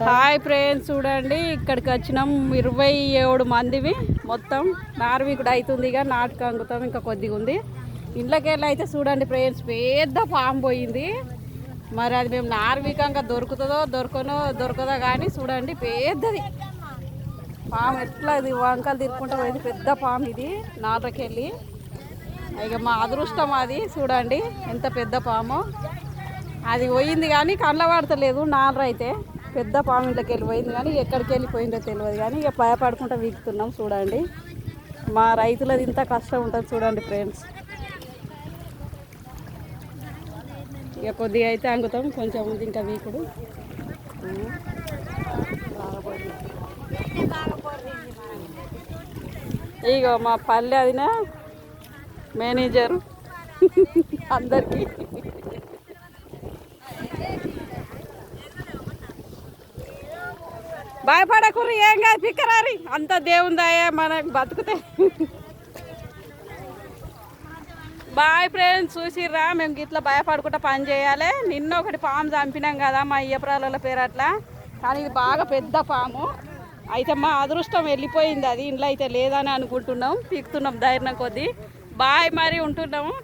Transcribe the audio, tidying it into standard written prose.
Hi friends, చూడండి ఇక్కడికి వచ్చినాం 27 మందివి. మొత్తం నార్వీకుడు అవుతుంది, ఇక నాటుకు అంగుతాం, ఇంకా కొద్దిగా ఉంది. ఇంట్లోకెళ్ళి అయితే చూడండి ఫ్రెండ్స్, పెద్ద పాము పోయింది. మరి అది మేము నార్వీకంగా దొరకదో కానీ చూడండి పెద్దది పాము. ఎట్లా ఇది వంకలు తిరుక్కుంటూ పోయింది, పెద్ద పాము ఇది నాటకెళ్ళి. ఇక మా అదృష్టం అది. చూడండి ఎంత పెద్ద పాము అది పోయింది, కానీ కళ్ళ పడతలేదు. అయితే పెద్ద పాము ఇంట్లోకి వెళ్ళిపోయింది, కానీ ఎక్కడికి వెళ్ళిపోయిందో తెలియదు. కానీ ఇక భయపడుకుంటూ వీకుతున్నాం. చూడండి మా రైతులది ఇంత కష్టం ఉంటుంది చూడండి ఫ్రెండ్స్. ఇక కొద్దిగా అయితే అంగుతాం, కొంచెం ఉంది ఇంకా వీకుడు. ఇక మా పల్లె అదినా మేనేజరు అందరికీ భయపడకుర్రి, ఏం కాదు, పిక్కరారి అంత దేవుందాయే మనకు బతుకుతే. బాయ్ ఫ్రెండ్స్, చూసిర్రా మేము ఇట్లా భయపడుకుంటా పని చేయాలి. నిన్న ఒకటి పాము చంపినాం కదా మా అయ్యప్రాల పేరు అట్లా, కానీ ఇది బాగా పెద్ద పాము. అయితే మా అదృష్టం వెళ్ళిపోయింది, అది ఇంట్లో అయితే లేదని అనుకుంటున్నాం. పీకుతున్నాం ధైర్యం కొద్దీ. బాయ్, మరి ఉంటున్నాము.